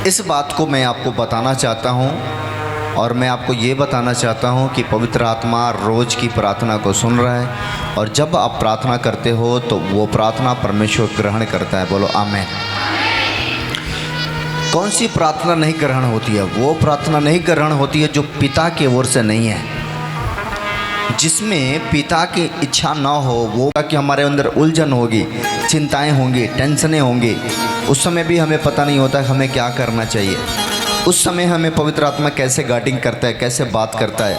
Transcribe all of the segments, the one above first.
इस बात को मैं आपको बताना चाहता हूँ और मैं आपको ये बताना चाहता हूँ कि पवित्र आत्मा रोज़ की प्रार्थना को सुन रहा है और जब आप प्रार्थना करते हो तो वो प्रार्थना परमेश्वर ग्रहण करता है। बोलो आमीन। कौन सी प्रार्थना नहीं ग्रहण होती है? वो प्रार्थना नहीं ग्रहण होती है जो पिता की ओर से नहीं है, जिसमें पिता की इच्छा ना हो। वो कि हमारे अंदर उलझन होगी, चिंताएं होंगी, टेंशनें होंगी, उस समय भी हमें पता नहीं होता हमें क्या करना चाहिए। उस समय हमें पवित्र आत्मा कैसे गाइडिंग करता है, कैसे बात करता है,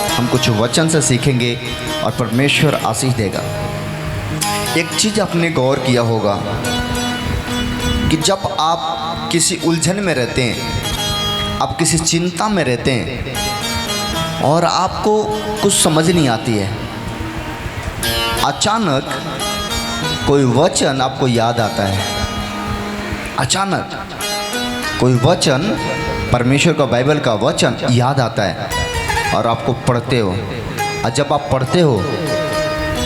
हम कुछ वचन से सीखेंगे और परमेश्वर आशीष देगा। एक चीज़ आपने गौर किया होगा कि जब आप किसी उलझन में रहते हैं, आप किसी चिंता में रहते हैं और आपको कुछ समझ नहीं आती है, अचानक कोई वचन आपको याद आता है। अचानक कोई वचन, परमेश्वर का, बाइबल का वचन याद आता है और आपको पढ़ते हो। और जब आप पढ़ते हो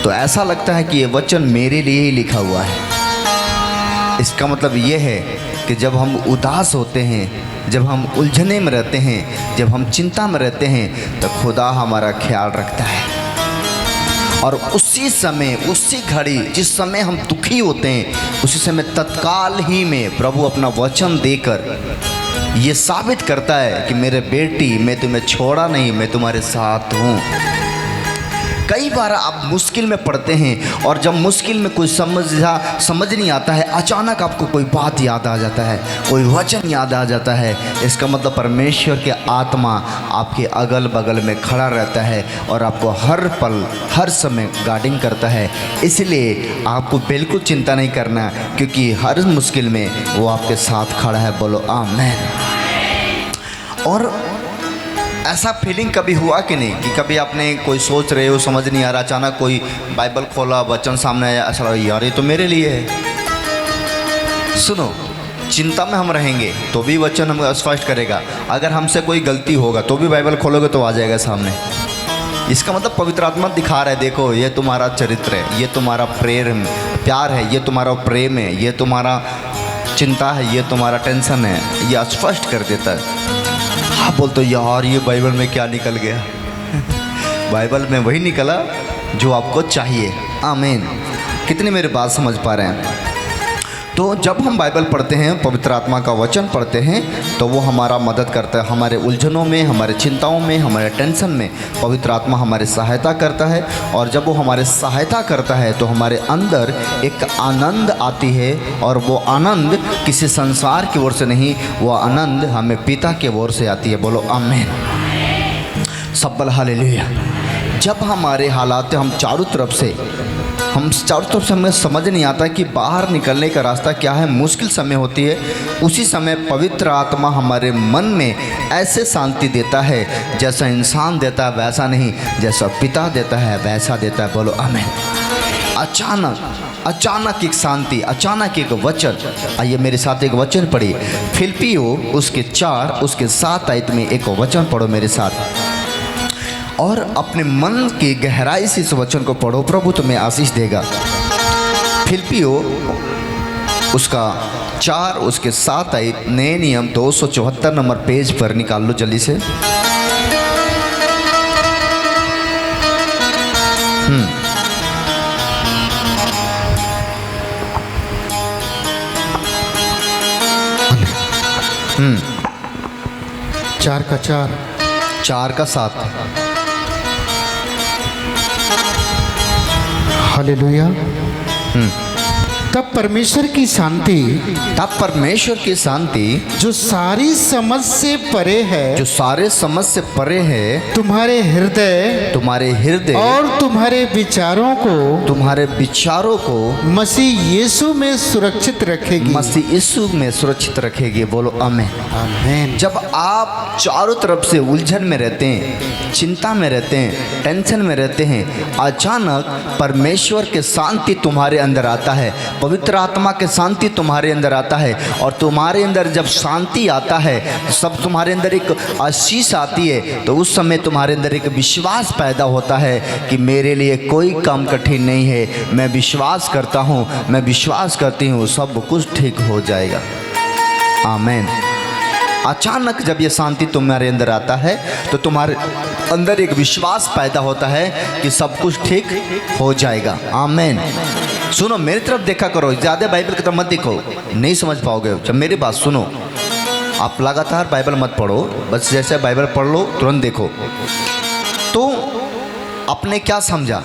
तो ऐसा लगता है कि ये वचन मेरे लिए ही लिखा हुआ है। इसका मतलब ये है कि जब हम उदास होते हैं, जब हम उलझने में रहते हैं, जब हम चिंता में रहते हैं तो खुदा हमारा ख्याल रखता है। और उसी समय, उसी घड़ी जिस समय हम दुखी होते हैं, उसी समय तत्काल ही में प्रभु अपना वचन देकर ये साबित करता है कि मेरे बेटी, मैं तुम्हें छोड़ा नहीं, मैं तुम्हारे साथ हूँ। कई बार आप मुश्किल में पड़ते हैं और जब मुश्किल में कोई समझ नहीं आता है, अचानक आपको कोई बात याद आ जाता है, कोई वचन याद आ जाता है। इसका मतलब परमेश्वर के आत्मा आपके अगल बगल में खड़ा रहता है और आपको हर पल, हर समय गाइडिंग करता है। इसलिए आपको बिल्कुल चिंता नहीं करना, क्योंकि हर मुश्किल में वो आपके साथ खड़ा है। बोलो आमीन। और ऐसा फीलिंग कभी हुआ कि नहीं कि कभी आपने कोई सोच रहे हो, समझ नहीं आ रहा, अचानक कोई बाइबल खोला, वचन सामने आया, ऐसा लगा यार ये तो मेरे लिए है। सुनो, चिंता में हम रहेंगे तो भी वचन हमें स्पष्ट करेगा। अगर हमसे कोई गलती होगा तो भी बाइबल खोलोगे तो आ जाएगा सामने। इसका मतलब पवित्र आत्मा दिखा रहा है, देखो ये तुम्हारा चरित्र है, ये तुम्हारा प्यार है, ये तुम्हारा प्रेम है, ये तुम्हारा चिंता है, ये तुम्हारा टेंशन है, ये स्पष्ट कर देता है। आप बोलते हो यार ये बाइबल में क्या निकल गया? बाइबल में वही निकला जो आपको चाहिए। आमीन। कितने मेरी बात समझ पा रहे हैं? तो जब हम बाइबल पढ़ते हैं, पवित्र आत्मा का वचन पढ़ते हैं, तो वो हमारा मदद करता है। हमारे उलझनों में, हमारे चिंताओं में, हमारे टेंशन में पवित्र आत्मा हमारी सहायता करता है। और जब वो हमारे सहायता करता है तो हमारे अंदर एक आनंद आती है, और वो आनंद किसी संसार की ओर से नहीं, वो आनंद हमें पिता की ओर से आती है। बोलो आमीन। सब्बल हालेलुया। जब हमारे हालात, हम चारों तरफ से हमें समझ नहीं आता कि बाहर निकलने का रास्ता क्या है, मुश्किल समय होती है, उसी समय पवित्र आत्मा हमारे मन में ऐसे शांति देता है जैसा इंसान देता है वैसा नहीं, जैसा पिता देता है वैसा देता है। बोलो आमीन। अचानक एक शांति, अचानक एक वचन। आइए मेरे साथ एक वचन पढ़िए, फिलिप्पियों उसके 4 उसके 7 आयत में एक वचन पढ़ो मेरे साथ और अपने मन की गहराई से इस वचन को पढ़ो, प्रभु तुम्हें आशीष देगा। फिलिप्पियों उसका 4 उसके 7 आयत, नए नियम 274 नंबर पेज पर निकाल लो जल्दी से। चार का 7। हालेलुया। तब परमेश्वर की शांति, जो सारी समझ से परे है, तुम्हारे हृदय और तुम्हारे विचारों को मसीह यीशु में सुरक्षित रखेगी। बोलो आमीन। जब आप चारों तरफ से उलझन में रहते हैं, चिंता में रहते हैं, टेंशन में रहते हैं, अचानक परमेश्वर के शांति तुम्हारे अंदर आता है, पवित्र आत्मा के शांति तुम्हारे अंदर आता है। और तुम्हारे अंदर जब शांति आता है, सब तुम्हारे अंदर एक आशीष आती है, तो उस समय तुम्हारे अंदर एक विश्वास पैदा होता है कि मेरे लिए कोई काम कठिन नहीं है, मैं विश्वास करता हूँ, मैं विश्वास करती हूँ, सब कुछ ठीक हो जाएगा। आमीन। अचानक जब ये शांति तुम्हारे अंदर आता है तो तुम्हारे अंदर एक विश्वास पैदा होता है कि सब कुछ ठीक हो जाएगा। आमीन। सुनो, मेरी तरफ देखा करो, ज़्यादा बाइबल की तरफ मत देखो, नहीं समझ पाओगे। जब मेरी बात सुनो, आप लगातार बाइबल मत पढ़ो, बस जैसे बाइबल पढ़ लो तुरंत देखो। तो आपने क्या समझा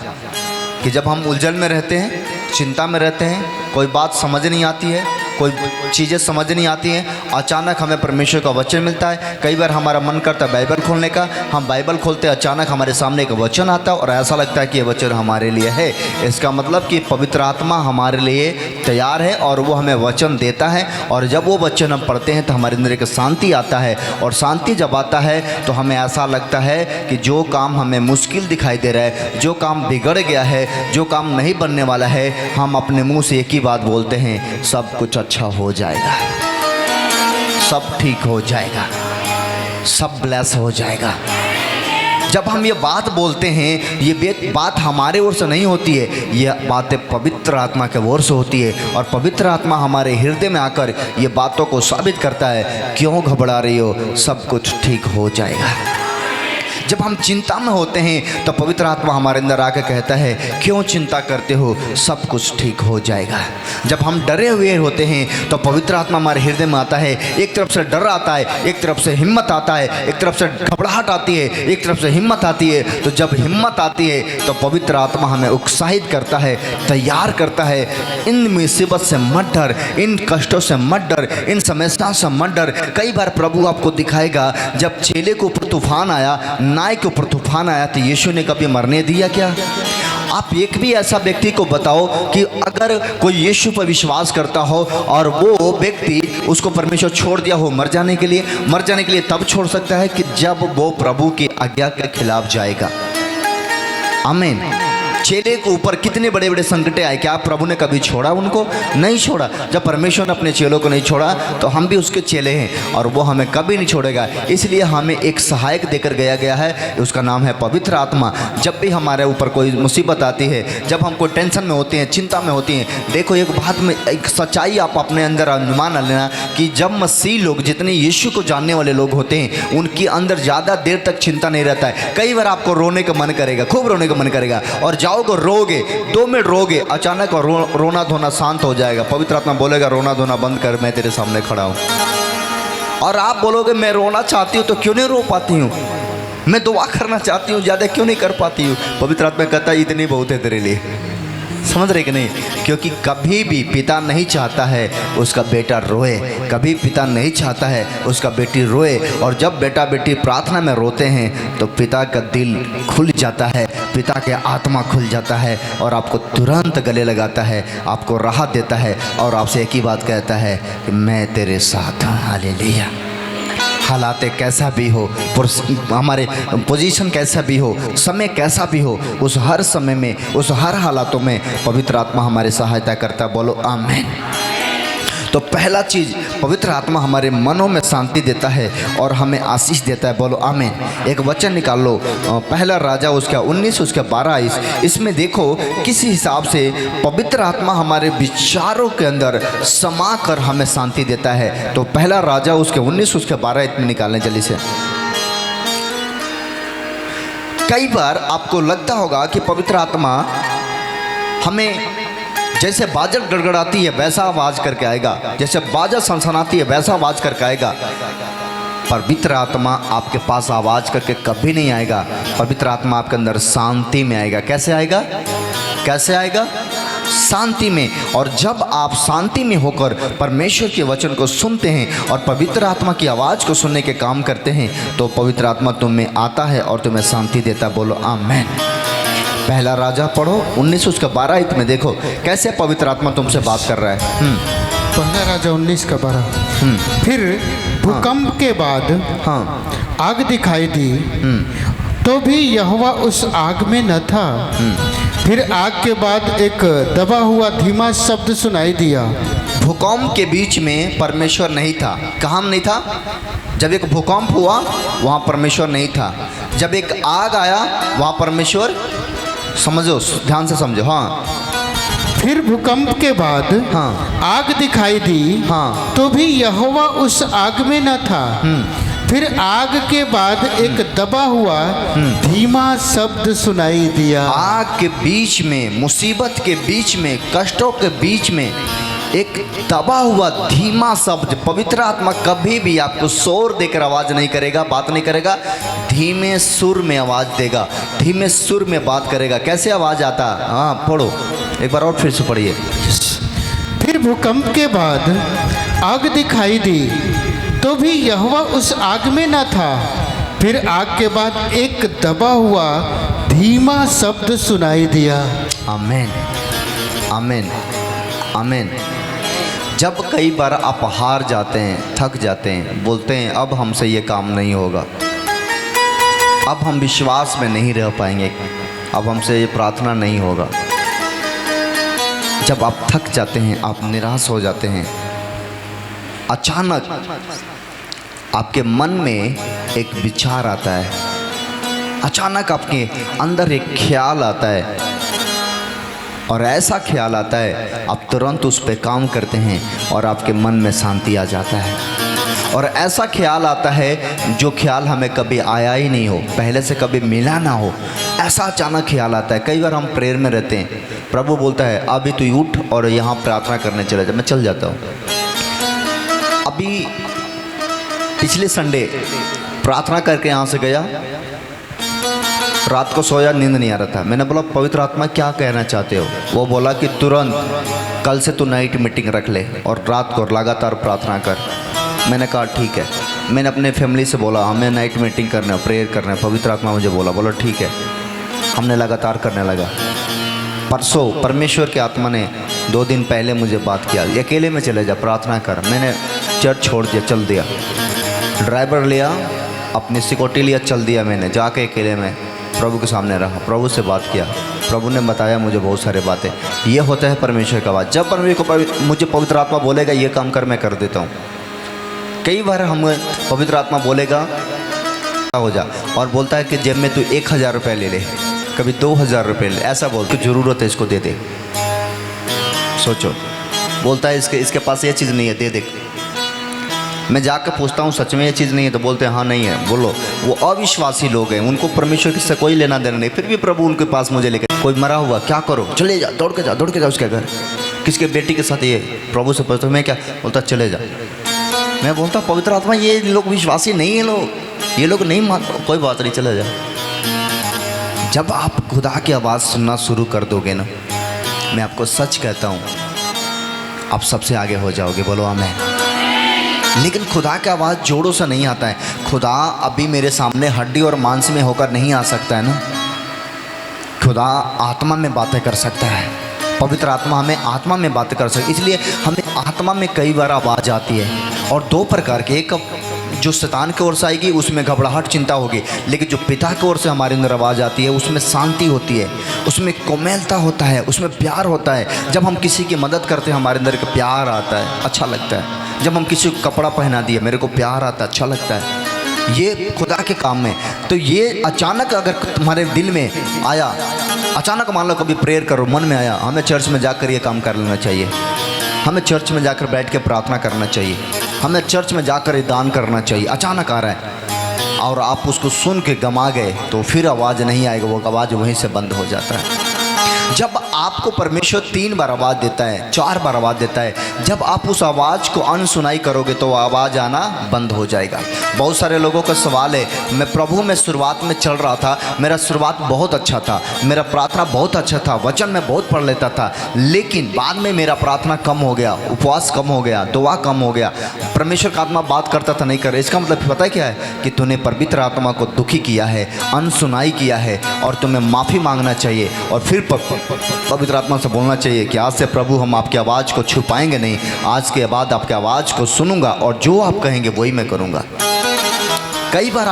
कि जब हम उलझन में रहते हैं, चिंता में रहते हैं, कोई बात समझ नहीं आती है, कोई चीज़ें समझ नहीं आती हैं, अचानक हमें परमेश्वर का वचन मिलता है। कई बार हमारा मन करता है बाइबल खोलने का, हम बाइबल खोलते हैं, अचानक हमारे सामने एक वचन आता है और ऐसा लगता है कि ये वचन हमारे लिए है। इसका मतलब कि पवित्र आत्मा हमारे लिए तैयार है और वो हमें वचन देता है, और जब वो वचन हम पढ़ते हैं तो हमारे अंदर एक शांति आता है, और शांति जब आता है तो हमें ऐसा लगता है कि जो काम हमें मुश्किल दिखाई दे रहा है, जो काम बिगड़ गया है, जो काम नहीं बनने वाला है, हम अपने मुँह से एक ही बात बोलते हैं, सब कुछ अच्छा हो जाएगा, सब ठीक हो जाएगा, सब ब्लेस हो जाएगा। जब हम ये बात बोलते हैं, ये बात हमारे ओर से नहीं होती है, ये बातें पवित्र आत्मा के ओर से होती है, और पवित्र आत्मा हमारे हृदय में आकर ये बातों को साबित करता है, क्यों घबरा रही हो, सब कुछ ठीक हो जाएगा। जब हम चिंता में होते हैं तो पवित्र आत्मा हमारे अंदर आकर कहता है, क्यों चिंता करते हो, सब कुछ ठीक हो जाएगा। जब हम डरे हुए होते हैं तो पवित्र आत्मा हमारे हृदय में आता है, एक तरफ से डर आता है, एक तरफ से हिम्मत आता है, एक तरफ से घबराहट आती है, एक तरफ से हिम्मत आती है। तो जब हिम्मत आती है तो पवित्र आत्मा हमें उत्साहित करता है, तैयार करता है, इन मुसीबत से मत डर, इन कष्टों से मत डर, इन समस्याओं से मत डर। कई बार प्रभु आपको दिखाएगा, जब चेले के ऊपर तूफान आया, नाय के ऊपर तूफान आया, तो यीशु ने कभी मरने दिया क्या? आप एक भी ऐसा व्यक्ति को बताओ कि अगर कोई यीशु पर विश्वास करता हो और वो व्यक्ति उसको परमेश्वर छोड़ दिया हो मर जाने के लिए तब छोड़ सकता है कि जब वो प्रभु की आज्ञा के खिलाफ जाएगा। आमीन। चेले के ऊपर कितने बड़े बड़े संकट आए, क्या प्रभु ने कभी छोड़ा उनको? नहीं छोड़ा। जब परमेश्वर ने अपने चेलों को नहीं छोड़ा तो हम भी उसके चेले हैं और वो हमें कभी नहीं छोड़ेगा। इसलिए हमें एक सहायक देकर गया है, उसका नाम है पवित्र आत्मा। जब भी हमारे ऊपर कोई मुसीबत आती है, जब हम कोई टेंशन में होते हैं, चिंता में होती हैं, देखो एक बात में एक सच्चाई आप अपने अंदर अनुमान लेना कि जब मसीह लोग, जितने यीशु को जानने वाले लोग होते हैं, उनके अंदर ज़्यादा देर तक चिंता नहीं रहता है। कई बार आपको रोने का मन करेगा, खूब रोने का मन करेगा, और जाओगे रोगे, 2 मिनट रोगे, अचानक रोना धोना शांत हो जाएगा। पवित्र आत्मा बोलेगा, रोना धोना बंद कर, मैं तेरे सामने खड़ा हूँ। और आप बोलोगे, मैं रोना चाहती हूँ तो क्यों नहीं रो पाती हूँ, मैं दुआ करना चाहती हूँ, ज़्यादा क्यों नहीं कर पाती हूँ? पवित्र आत्मा कहता है, इतनी बहुत है तेरे लिए। समझ रहे कि नहीं? क्योंकि कभी भी पिता नहीं चाहता है उसका बेटा रोए, कभी पिता नहीं चाहता है उसका बेटी रोए। और जब बेटा बेटी प्रार्थना में रोते हैं तो पिता का दिल खुल जाता है, पिता के आत्मा खुल जाता है, और आपको तुरंत गले लगाता है, आपको राहत देता है, और आपसे एक ही बात कहता है कि मैं तेरे साथ हूँ। हालेलुया। हालात कैसा भी हो, हमारे पोजीशन कैसा भी हो, समय कैसा भी हो, उस हर समय में, उस हर हालातों में पवित्र आत्मा हमारी सहायता करता है। बोलो आमीन। तो पहला चीज़, पवित्र आत्मा हमारे मनों में शांति देता है और हमें आशीष देता है। बोलो आमीन। एक वचन निकाल लो, पहला राजा उसका 19 उसका 22। इसमें देखो किस हिसाब से पवित्र आत्मा हमारे विचारों के अंदर समा कर हमें शांति देता है। तो पहला राजा उसके 19 उसके 12 इतने निकालने जल्दी से। कई बार आपको लगता होगा कि पवित्र आत्मा हमें जैसे बाजा गड़गड़ाती है वैसा आवाज करके आएगा, जैसे बाजा सनसनाती है वैसा आवाज करके आएगा। पवित्र आत्मा आपके पास आवाज करके कभी नहीं आएगा। पवित्र आत्मा आपके अंदर शांति में आएगा। कैसे आएगा? कैसे आएगा? शांति में। और जब आप शांति में होकर परमेश्वर के वचन को सुनते हैं और पवित्र आत्मा की आवाज़ को सुनने के काम करते हैं तो पवित्र आत्मा तुम में आता है और तुम्हें शांति देता। बोलो आमीन। पहला राजा पढ़ो 19 उसका 12 में देखो कैसे पवित्र आत्मा तुमसे बात कर रहा है। पहला राजा 19 का 12। फिर भूकंप के बाद आग दिखाई दी, तो भी यहोवा उस आग में न था। फिर आग के बाद एक दबा हुआ धीमा शब्द सुनाई दिया। भूकंप के बीच में परमेश्वर नहीं था। कहाँ नहीं था? जब एक भूकंप हुआ वहाँ परमेश्वर नहीं था। जब एक आग आया वहाँ परमेश्वर, समझो, ध्यान से समझो। हाँ, फिर भूकंप के बाद हाँ। आग दिखाई दी, हाँ। तो भी यहोवा उस आग में न था। फिर आग के बाद एक दबा हुआ धीमा शब्द सुनाई दिया। आग के बीच में, मुसीबत के बीच में, कष्टों के बीच में एक दबा हुआ धीमा शब्द। पवित्र आत्मा कभी भी आपको शोर देकर आवाज नहीं करेगा, बात नहीं करेगा, धीमे सुर में आवाज देगा, धीमे सुर में बात करेगा। कैसे आवाज आता? हाँ पढ़ो एक बार और फिर से पढ़िए। फिर भूकंप के बाद आग दिखाई दी, तो भी यहोवा उस आग में न था। फिर आग के बाद एक दबा हुआ धीमा शब्द सुनाई दिया। आमीन, आमीन, आमीन। जब कई बार आप हार जाते हैं, थक जाते हैं, बोलते हैं अब हमसे ये काम नहीं होगा, अब हम विश्वास में नहीं रह पाएंगे, अब हमसे ये प्रार्थना नहीं होगा। जब आप थक जाते हैं, आप निराश हो जाते हैं, अचानक आपके मन में एक विचार आता है, अचानक आपके अंदर एक ख्याल आता है, और ऐसा ख्याल आता है आप तुरंत उस पर काम करते हैं और आपके मन में शांति आ जाता है। और ऐसा ख्याल आता है जो ख्याल हमें कभी आया ही नहीं हो, पहले से कभी मिला ना हो, ऐसा अचानक ख्याल आता है। कई बार हम प्रेयर में रहते हैं, प्रभु बोलता है अभी तू उठ और यहाँ प्रार्थना करने चले जा, मैं चल जाता हूँ। अभी पिछले संडे प्रार्थना करके यहाँ से गया, रात को सोया, नींद नहीं आ रहा था। मैंने बोला पवित्र आत्मा क्या कहना चाहते हो? वो बोला कि तुरंत कल से तू नाइट मीटिंग रख ले और रात को लगातार प्रार्थना कर। मैंने कहा ठीक है। मैंने अपने फैमिली से बोला हमें नाइट मीटिंग करना है, प्रेयर करना है। पवित्र आत्मा मुझे बोला ठीक है। हमने लगातार करने लगा। परसों परमेश्वर की आत्मा ने 2 दिन पहले मुझे बात किया, अकेले में चले जा, प्रार्थना कर। मैंने चर्च छोड़ दिया, चल दिया, ड्राइवर लिया, अपनी सिक्योरिटी लिया, चल दिया। मैंने जाके अकेले में प्रभु के सामने रहा, प्रभु से बात किया। प्रभु ने बताया मुझे बहुत सारी बातें। ये होता है परमेश्वर का बात। जब परमेश्वर मुझे पवित्र आत्मा बोलेगा ये काम कर, मैं कर देता हूँ। कई बार हम पवित्र आत्मा बोलेगा हो जा, और बोलता है कि जेब में तू 1000 रुपये ले ले, कभी 2000 रुपये ले, ऐसा बोलते ज़रूरत है इसको दे दे। सोचो, बोलता है इसके पास ये चीज़ नहीं है, दे दे। मैं जाकर पूछता हूँ सच में ये चीज़ नहीं है, तो बोलते हैं हाँ नहीं है। बोलो, वो अविश्वासी लोग हैं, उनको परमेश्वर से कोई लेना देना नहीं, फिर भी प्रभु उनके पास मुझे लेकर। कोई मरा हुआ, क्या करो, चले जा, दौड़ के जा उसके घर। किसके बेटी के साथ ये प्रभु से पूछता, मैं क्या बोलता, चले जा। मैं बोलता पवित्र आत्मा ये लोग विश्वासी नहीं है, ये लोग नहीं मानते, कोई बात नहीं, चले जा। जब आप खुदा की आवाज़ सुनना शुरू कर दोगे ना, मैं आपको सच कहता हूँ आप सबसे आगे हो जाओगे। बोलो आमीन। लेकिन खुदा की आवाज़ जोड़ों से नहीं आता है। खुदा अभी मेरे सामने हड्डी और मांस में होकर नहीं आ सकता है ना, खुदा आत्मा में बातें कर सकता है। पवित्र आत्मा हमें आत्मा में बातें कर सकती है। इसलिए हमें आत्मा में कई बार आवाज़ आती है, और 2 प्रकार के, एक जो शैतान की ओर से आएगी उसमें घबराहट चिंता होगी, लेकिन जो पिता की ओर से हमारे अंदर आवाज़ आती है उसमें शांति होती है, उसमें कोमलता होता है, उसमें प्यार होता है। जब हम किसी की मदद करते हैं हमारे अंदर एक प्यार आता है, अच्छा लगता है। जब हम किसी को कपड़ा पहना दिए, मेरे को प्यार आता है, अच्छा लगता है। ये खुदा के काम में। तो ये अचानक अगर तुम्हारे दिल में आया, अचानक मान लो कभी प्रेयर करो, मन में आया हमें चर्च में जाकर ये काम कर लेना चाहिए, हमें चर्च में जाकर बैठ के प्रार्थना करना चाहिए, हमें चर्च में जाकर ये दान करना चाहिए, अचानक आ रहा है और आप उसको सुन के गमा गए, तो फिर आवाज़ नहीं आएगा, वो आवाज़ वहीं से बंद हो जाता है। जब आपको परमेश्वर 3 बार आवाज़ देता है, 4 बार आवाज़ देता है, जब आप उस आवाज़ को अनसुनाई करोगे तो आवाज़ आना बंद हो जाएगा। बहुत सारे लोगों का सवाल है, मैं प्रभु में शुरुआत में चल रहा था, मेरा शुरुआत बहुत अच्छा था, मेरा प्रार्थना बहुत अच्छा था, वचन में बहुत पढ़ लेता था, लेकिन बाद में मेरा प्रार्थना कम हो गया, उपवास कम हो गया, दुआ कम हो गया, परमेश्वर का आत्मा बात करता था नहीं कर। इसका मतलब पता है क्या है? कि तूने पवित्र आत्मा को दुखी किया है, अनसुनाई किया है, और तुम्हें माफ़ी मांगना चाहिए और फिर पवित्र आत्मा से बोलना चाहिए कि आज से प्रभु हम आपकी आवाज़ को छुपाएंगे नहीं, आज के बाद आपकी आवाज़ को सुनूंगा और जो आप कहेंगे वही मैं करूंगा। कई बार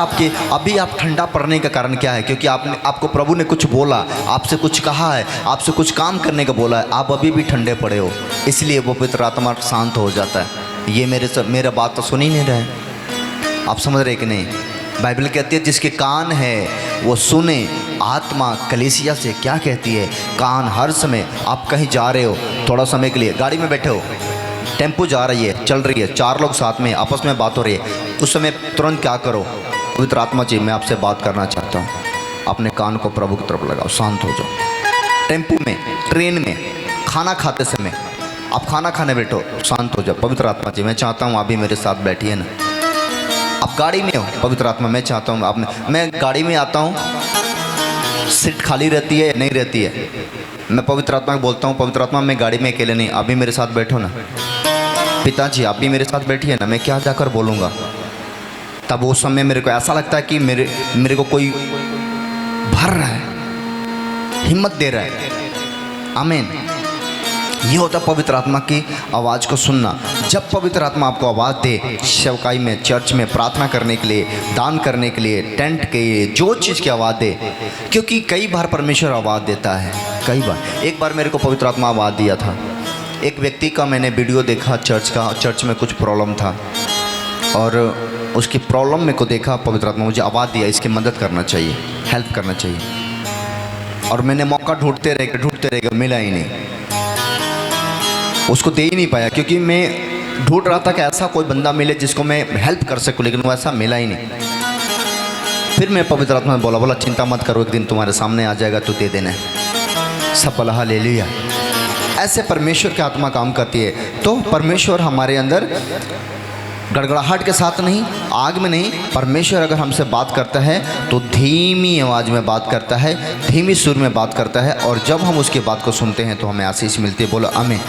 अभी आप ठंडा पड़ने का कारण क्या है? क्योंकि आपको प्रभु ने कुछ बोला, आपसे कुछ कहा है, आपसे कुछ काम करने का बोला है, आप अभी भी ठंडे पड़े हो, इसलिए वो पवित्र आत्मा शांत हो जाता है। ये मेरा बात तो सुन ही नहीं रहे, आप समझ रहे कि नहीं? बाइबल कहती है जिसके कान है वो सुने। आत्मा कलीसिया से क्या कहती है? कान हर समय, आप कहीं जा रहे हो थोड़ा समय के लिए, गाड़ी में बैठे हो, टेम्पो जा रही है, चल रही है, 4 लोग साथ में आपस में बात हो रही है, उस समय तुरंत क्या करो? पवित्र आत्मा जी मैं आपसे बात करना चाहता हूँ। अपने कान को प्रभु की तरफ लगाओ, शांत हो जाओ। टेम्पो में, ट्रेन में, खाना खाते समय, आप खाना खाने बैठो, शांत हो जाओ। पवित्र आत्मा जी मैं चाहता हूँ आप भी मेरे साथ बैठिए ना। आप गाड़ी में हो, पवित्र आत्मा मैं चाहता हूँ आप, मैं गाड़ी में आता हूँ, सीट खाली रहती है नहीं रहती है, मैं पवित्र आत्मा को बोलता हूँ पवित्र आत्मा मैं गाड़ी में अकेले नहीं, आप भी मेरे साथ बैठो ना। पिताजी आप भी मेरे साथ बैठिए ना, मैं क्या जाकर बोलूँगा? तब उस समय मेरे को ऐसा लगता है कि मेरे को कोई भर रहा है, हिम्मत दे रहा है। आमीन। ये होता पवित्र आत्मा की आवाज़ को सुनना। जब पवित्र आत्मा आपको आवाज़ दे, सेवकाई में, चर्च में प्रार्थना करने के लिए, दान करने के लिए, टेंट के लिए, जो चीज़ की आवाज़ दे, क्योंकि कई बार परमेश्वर आवाज़ देता है। कई बार, एक बार मेरे को पवित्र आत्मा आवाज़ दिया था। एक व्यक्ति का मैंने वीडियो देखा चर्च का, चर्च में कुछ प्रॉब्लम था और उसकी प्रॉब्लम में को देखा, पवित्र आत्मा मुझे आवाज़ दिया इसकी मदद करना चाहिए, हेल्प करना चाहिए। और मैंने मौका ढूंढते रह गया, मिला ही नहीं, उसको दे ही नहीं पाया, क्योंकि मैं ढूंढ रहा था कि ऐसा कोई बंदा मिले जिसको मैं हेल्प कर सकूं, लेकिन वो ऐसा मिला ही नहीं। फिर मैं पवित्र आत्मा में बोला चिंता मत करो, एक दिन तुम्हारे सामने आ जाएगा तो दे देना। सब बोला हालेलुया। ऐसे परमेश्वर की आत्मा काम करती है। तो परमेश्वर हमारे अंदर गड़गड़ाहट के साथ नहीं, आग में नहीं, परमेश्वर अगर हमसे बात करता है तो धीमी आवाज़ में बात करता है, धीमी सुर में बात करता है, और जब हम उसकी बात को सुनते हैं तो हमें आशीष मिलती है। बोलो आमीन।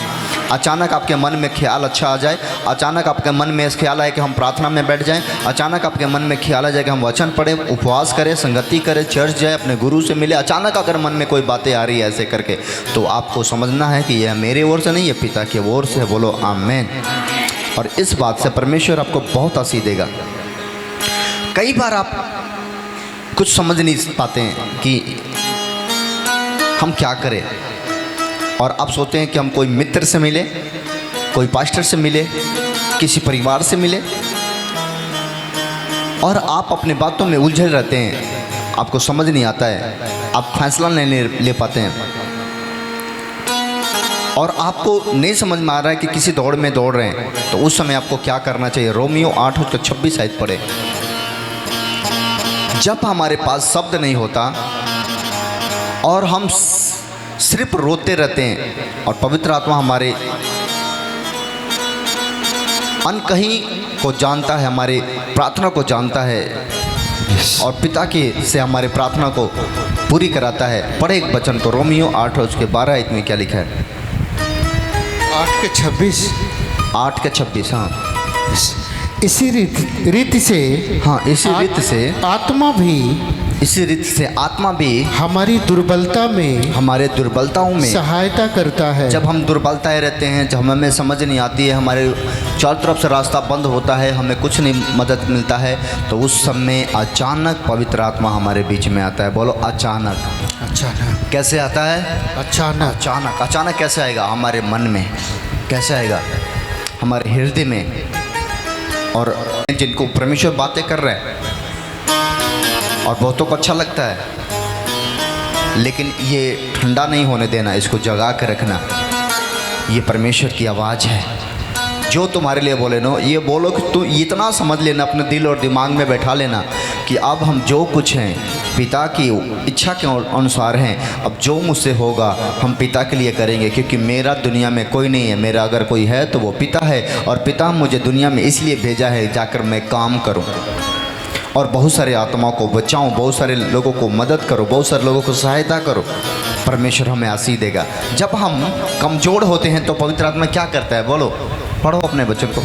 अचानक आपके मन में ख्याल अच्छा आ जाए, अचानक आपके मन में इस ख्याल आए कि हम प्रार्थना में बैठ जाएं, अचानक आपके मन में ख्याल आ जाए कि हम वचन पढ़ें, उपवास करें, संगति करें, चर्च जाए, अपने गुरु से मिले, अचानक अगर मन में कोई बातें आ रही है ऐसे करके, तो आपको समझना है कि यह मेरे ओर से नहीं, ये पिता की ओर से है। बोलो आमीन। और इस बात से परमेश्वर आपको बहुत आशीष देगा। कई बार आप कुछ समझ नहीं पाते हैं कि हम क्या करें, और आप सोचते हैं कि हम कोई मित्र से मिले, कोई पास्टर से मिले, किसी परिवार से मिले, और आप अपने बातों में उलझे रहते हैं, आपको समझ नहीं आता है, आप फैसला नहीं ले पाते हैं, और आपको नहीं समझ में आ रहा है कि किसी दौड़ में दौड़ रहे हैं, तो उस समय आपको क्या करना चाहिए? रोमियो 8:26 आयत पढ़े। जब हमारे पास शब्द नहीं होता और हम सिर्फ रोते रहते हैं, और पवित्र आत्मा हमारे अनकहीं को जानता है, हमारे प्रार्थना को जानता है, और पिता के से हमारे प्रार्थना को पूरी कराता है। पढ़े एक वचन तो, रोमियो 8:12 आयत में क्या लिखा है? 8:26। 8:26। हाँ, इसी रीति से, हाँ इसी रीति से आत्मा भी, इसी रीति से आत्मा भी हमारी दुर्बलता में, हमारे दुर्बलताओं में सहायता करता है। जब हम दुर्बलताएं रहते हैं, जब हमें समझ नहीं आती है, हमारे चारों तरफ से रास्ता बंद होता है, हमें कुछ नहीं मदद मिलता है, तो उस समय अचानक पवित्र आत्मा हमारे बीच में आता है। बोलो अचानक। अचानक कैसे आता है? अचानक। अचानक। अचानक कैसे आएगा? हमारे मन में कैसे आएगा? हमारे हृदय में। और जिनको परमेश्वर बातें कर रहे हैं और बहुतों को अच्छा लगता है, लेकिन ये ठंडा नहीं होने देना, इसको जगा के रखना। ये परमेश्वर की आवाज़ है जो तुम्हारे लिए बोले नो, ये बोलो कि तू इतना समझ लेना, अपने दिल और दिमाग में बैठा लेना कि अब हम जो कुछ हैं पिता की इच्छा के अनुसार हैं। अब जो मुझसे होगा हम पिता के लिए करेंगे, क्योंकि मेरा दुनिया में कोई नहीं है, मेरा अगर कोई है तो वो पिता है, और पिता मुझे दुनिया में इसलिए भेजा है जाकर मैं काम करूं और बहुत सारे आत्माओं को बचाऊं, बहुत सारे लोगों को मदद करो, बहुत सारे लोगों को सहायता करो। परमेश्वर हमें आशीष देगा। जब हम कमज़ोर होते हैं तो पवित्र आत्मा क्या करता है? बोलो, पढ़ो अपने बच्चों को।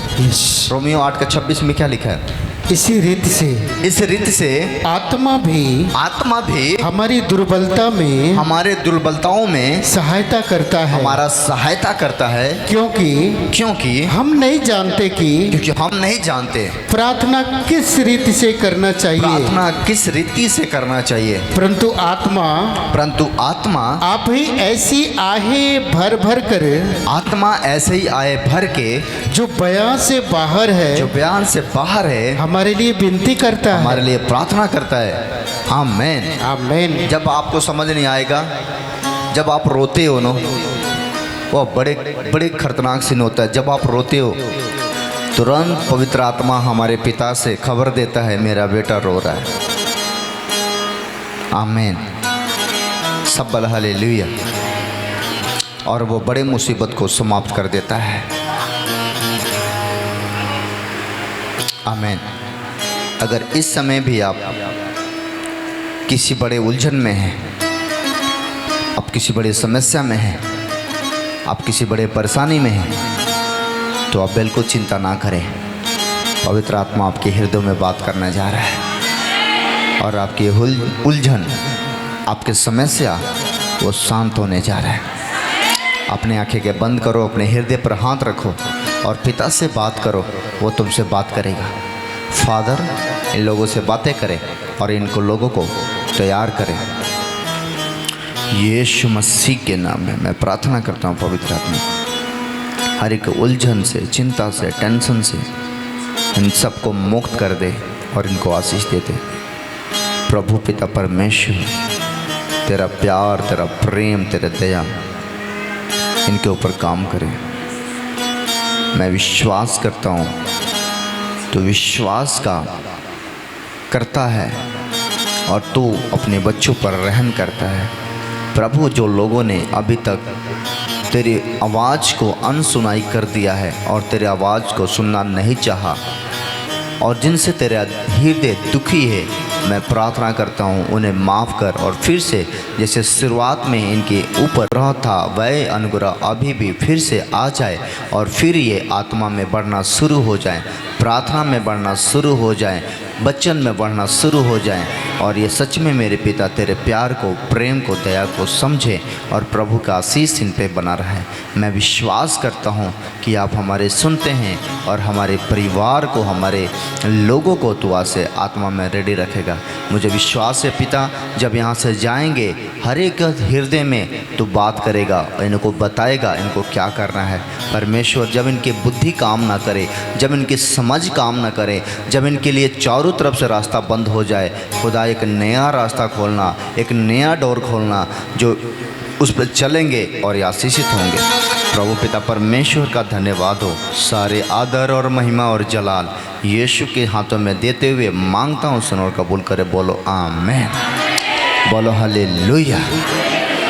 रोमियो 8:26 में क्या लिखा है? इसी रीति से, इस रीति से आत्मा भी हमारी दुर्बलता में, हमारे दुर्बलताओं में सहायता करता है, हमारा सहायता करता है। क्योंकि हम नहीं जानते क्योंकि हम नहीं जानते प्रार्थना किस रीति से करना चाहिए, प्रार्थना किस रीति से करना चाहिए, परंतु आत्मा आप ही ऐसी आहे भर भर कर, आत्मा ऐसे ही आए भर के जो बयान से बाहर है, जो बयान से बाहर है, हमारे लिए विनती करता है। हमारे लिए प्रार्थना करता है। आमीन। आमीन। जब आपको समझ नहीं आएगा, जब आप रोते हो ना, वो बड़े बड़े खतरनाक सीन होता है। जब आप रोते हो तुरंत पवित्र आत्मा हमारे पिता से खबर देता है मेरा बेटा रो रहा है। आमीन। सब हालेलुया। और वो बड़े मुसीबत को समाप्त कर देता है। आमीन। अगर इस समय भी आप किसी बड़े उलझन में हैं, आप किसी बड़े समस्या में हैं, आप किसी बड़े परेशानी में हैं, तो आप बिल्कुल चिंता ना करें। पवित्र आत्मा आपके हृदय में बात करने जा रहा है और आपकी उलझन, आपकी समस्या वो शांत होने जा रहा है। अपने आंखें के बंद करो, अपने हृदय पर हाथ रखो और पिता से बात करो, वो तुमसे बात करेगा। फादर, इन लोगों से बातें करें और इनको लोगों को तैयार करें। यीशु मसीह के नाम में मैं प्रार्थना करता हूँ पवित्र आत्मा हर एक उलझन से, चिंता से, टेंशन से इन सबको मुक्त कर दे और इनको आशीष दे दे। प्रभु पिता परमेश्वर, तेरा प्यार, तेरा प्रेम, तेरा दया इनके ऊपर काम करे। मैं विश्वास करता हूँ, तो विश्वास का करता है और तू अपने बच्चों पर रहम करता है। प्रभु, जो लोगों ने अभी तक तेरी आवाज़ को अनसुनाई कर दिया है और तेरी आवाज़ को सुनना नहीं चाहा और जिनसे तेरा हृदय दुखी है, मैं प्रार्थना करता हूँ उन्हें माफ़ कर और फिर से जैसे शुरुआत में इनके ऊपर रहा था वह अनुग्रह अभी भी फिर से आ जाए और फिर ये आत्मा में बढ़ना शुरू हो जाए, प्रार्थना में बढ़ना शुरू हो जाए, वचन में बढ़ना शुरू हो जाए और ये सच में मेरे पिता तेरे प्यार को, प्रेम को, दया को समझे और प्रभु का आशीष इन पे बना रहे। मैं विश्वास करता हूँ कि आप हमारे सुनते हैं और हमारे परिवार को, हमारे लोगों को तू आज से आत्मा में रेडी रखेगा। मुझे विश्वास है पिता, जब यहाँ से जाएंगे हर एक हृदय में तू बात करेगा, इनको बताएगा इनको क्या करना है। परमेश्वर, जब इनकी बुद्धि काम ना करे, जब इनकी समझ काम ना करे, जब इनके लिए चारों तरफ से रास्ता बंद हो जाए, खुदा एक नया रास्ता खोलना, एक नया डोर खोलना जो उस पर चलेंगे और आशीषित होंगे। प्रभु पिता परमेश्वर का धन्यवाद हो। सारे आदर और महिमा और जलाल यीशु के हाथों में देते हुए मांगता हूँ, सुनो और कबूल करे। बोलो आमीन, बोलो हालेलुया।